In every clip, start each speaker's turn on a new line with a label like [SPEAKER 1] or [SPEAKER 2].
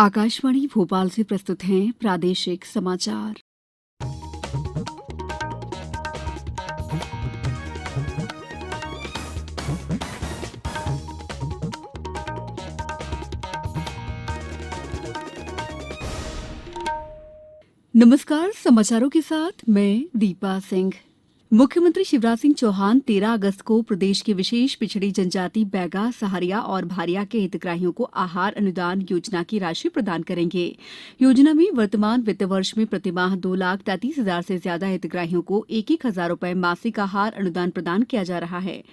[SPEAKER 1] आकाशवाणी भोपाल से प्रस्तुत हैं प्रादेशिक समाचार। नमस्कार, समाचारों के साथ मैं दीपा सिंह। मुख्यमंत्री शिवराज सिंह चौहान 13 अगस्त को प्रदेश की विशेष पिछड़ी जनजाति बैगा, सहारिया और भारिया के हितग्राहियों को आहार अनुदान योजना की राशि प्रदान करेंगे। योजना में वर्तमान वित्त वर्ष में प्रतिमाह 2,33,000 से ज्यादा हितग्राहियों को 1,000 रुपए मासिक आहार अनुदान प्रदान किया जा रहा है।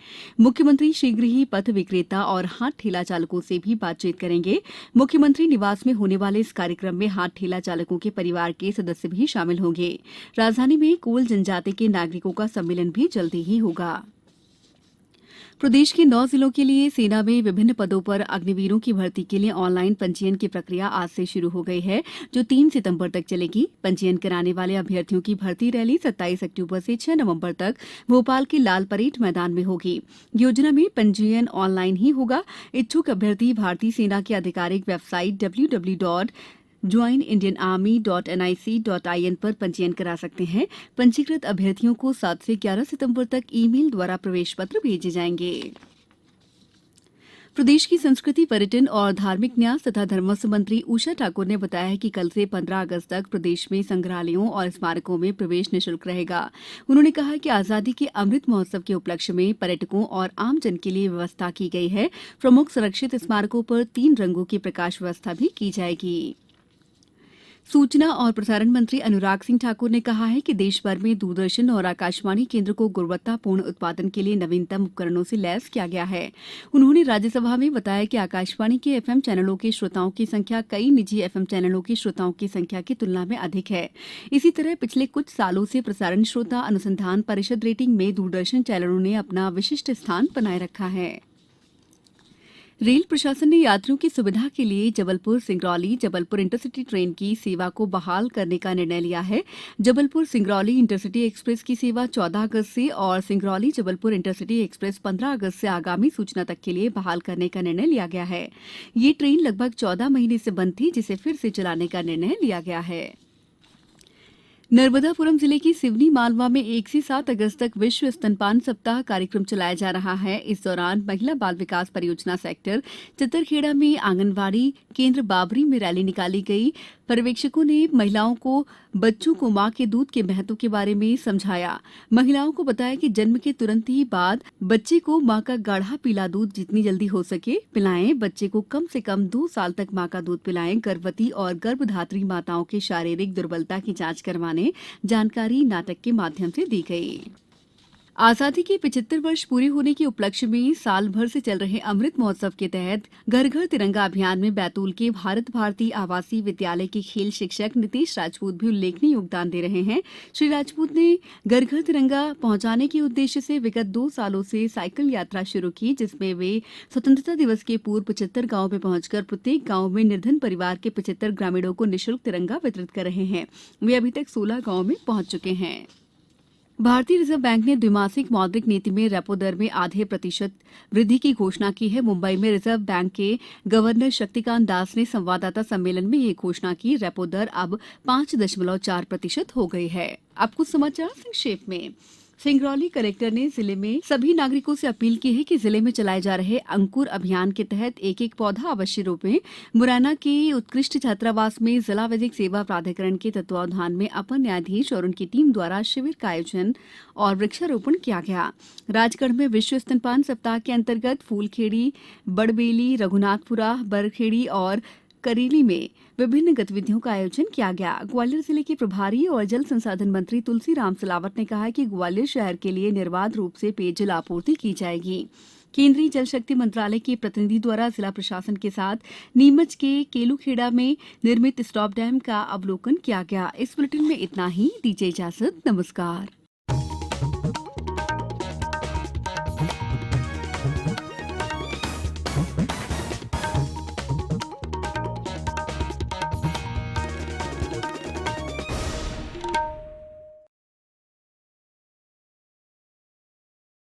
[SPEAKER 1] मुख्यमंत्री शीघ्र ही पथ विक्रेता और हाथ ठेला चालकों से भी बातचीत करेंगे। मुख्यमंत्री निवास में होने वाले इस कार्यक्रम में हाथ ठेला चालकों के परिवार के सदस्य भी शामिल होंगे। राजधानी में कोल जनजाति के नागरिकों का सम्मेलन भी जल्दी ही होगा। प्रदेश के 9 जिलों के लिए सेना में विभिन्न पदों पर अग्निवीरों की भर्ती के लिए ऑनलाइन पंजीयन की प्रक्रिया आज से शुरू हो गई है, जो 3 सितंबर तक चलेगी। पंजीयन कराने वाले अभ्यर्थियों की भर्ती रैली 27 अक्टूबर से 6 नवंबर तक भोपाल के लाल परेड मैदान में होगी। योजना में पंजीयन ऑनलाइन ही होगा। इच्छुक अभ्यर्थी भारतीय सेना की आधिकारिक वेबसाइट www.joinindianarmy.nic.in पर पंजीयन करा सकते हैं। पंजीकृत अभ्यर्थियों को 7 से 11 सितंबर तक ईमेल द्वारा प्रवेश पत्र भेजे जाएंगे। प्रदेश की संस्कृति, पर्यटन और धार्मिक न्यास तथा धर्मस्व मंत्री उषा ठाकुर ने बताया है कि कल से 15 अगस्त तक प्रदेश में संग्रहालयों और स्मारकों में प्रवेश निःशुल्क रहेगा। उन्होंने कहा कि आजादी के अमृत महोत्सव के उपलक्ष्य में पर्यटकों और आमजन के लिए व्यवस्था की गई है। प्रमुख संरक्षित स्मारकों पर 3 रंगों की प्रकाश व्यवस्था भी की जाएगी। सूचना और प्रसारण मंत्री अनुराग सिंह ठाकुर ने कहा है कि देश भर में दूरदर्शन और आकाशवाणी केंद्र को गुणवत्तापूर्ण उत्पादन के लिए नवीनतम उपकरणों से लैस किया गया है। उन्होंने राज्यसभा में बताया कि आकाशवाणी के एफएम चैनलों के श्रोताओं की संख्या कई निजी एफएम चैनलों के श्रोताओं की संख्या की तुलना में अधिक है। इसी तरह पिछले कुछ सालों से प्रसारण श्रोता अनुसंधान परिषद रेटिंग में दूरदर्शन चैनलों ने अपना विशिष्ट स्थान बनाए रखा है। रेल प्रशासन ने यात्रियों की सुविधा के लिए जबलपुर सिंगरौली जबलपुर इंटरसिटी ट्रेन की सेवा को बहाल करने का निर्णय लिया है। जबलपुर सिंगरौली इंटरसिटी एक्सप्रेस की सेवा 14 अगस्त से और सिंगरौली जबलपुर इंटरसिटी एक्सप्रेस 15 अगस्त से आगामी सूचना तक के लिए बहाल करने का निर्णय लिया गया है। ये ट्रेन लगभग 14 महीने से बंद थी, जिसे फिर से चलाने का निर्णय लिया गया है। नर्मदापुरम जिले की सिवनी मालवा में 1 से 7 अगस्त तक विश्व स्तनपान सप्ताह कार्यक्रम चलाया जा रहा है। इस दौरान महिला बाल विकास परियोजना सेक्टर चितरखेड़ा में आंगनवाड़ी केंद्र बाबरी में रैली निकाली गई। पर्यवेक्षकों ने महिलाओं को बच्चों को मां के दूध के महत्व के बारे में समझाया। महिलाओं को बताया कि जन्म के तुरंत ही बाद बच्चे को मां का गाढ़ा पीला दूध जितनी जल्दी हो सके पिलाएं। बच्चे को कम से कम 2 साल तक मां का दूध पिलाएं। गर्भवती और गर्भधात्री माताओं की शारीरिक दुर्बलता की जांच करवाने जानकारी नाटक के माध्यम से दी गई। आजादी के 75 वर्ष पूरे होने के उपलक्ष्य में साल भर से चल रहे अमृत महोत्सव के तहत घर घर तिरंगा अभियान में बैतूल के भारत भारती आवासीय विद्यालय के खेल शिक्षक नितेश राजपूत भी उल्लेखनीय योगदान दे रहे हैं। श्री राजपूत ने घर घर तिरंगा पहुंचाने के उद्देश्य से विगत 2 सालों से साइकिल यात्रा शुरू की, जिसमें वे स्वतंत्रता दिवस के पूर्व 75 गाँव में पहुंचकर प्रत्येक गाँव में निर्धन परिवार के 75 ग्रामीणों को निःशुल्क तिरंगा वितरित कर रहे हैं। वे अभी तक 16 गाँव में पहुंच चुके हैं। भारतीय रिजर्व बैंक ने द्विमासिक मौद्रिक नीति में रेपो दर में आधे प्रतिशत वृद्धि की घोषणा की है। मुंबई में रिजर्व बैंक के गवर्नर शक्तिकांत दास ने संवाददाता सम्मेलन में ये घोषणा की। रेपो दर अब 5.4% हो गई है। अब कुछ समाचार संक्षेप में। सिंगरौली कलेक्टर ने जिले में सभी नागरिकों से अपील की है कि जिले में चलाए जा रहे अंकुर अभियान के तहत एक एक पौधा अवश्य रोपें। मुरैना के उत्कृष्ट छात्रावास में जिला विधिक सेवा प्राधिकरण के तत्वावधान में अपर न्यायाधीश और उनकी टीम द्वारा शिविर का आयोजन और वृक्षारोपण किया गया। राजगढ़ में विश्व स्तनपान सप्ताह के अंतर्गत फूलखेड़ी, बड़बेली, रघुनाथपुरा, बरखेड़ी और करेली में विभिन्न गतिविधियों का आयोजन किया गया। ग्वालियर जिले के प्रभारी और जल संसाधन मंत्री तुलसीराम सिलावट ने कहा है कि ग्वालियर शहर के लिए निर्बाध रूप से पेयजल आपूर्ति की जाएगी। केंद्रीय जल शक्ति मंत्रालय के प्रतिनिधि द्वारा जिला प्रशासन के साथ नीमच के केलूखेड़ा में निर्मित स्टॉप डैम का अवलोकन किया गया। इस बुलेटिन में इतना ही। दीजिए इजाजत। नमस्कार।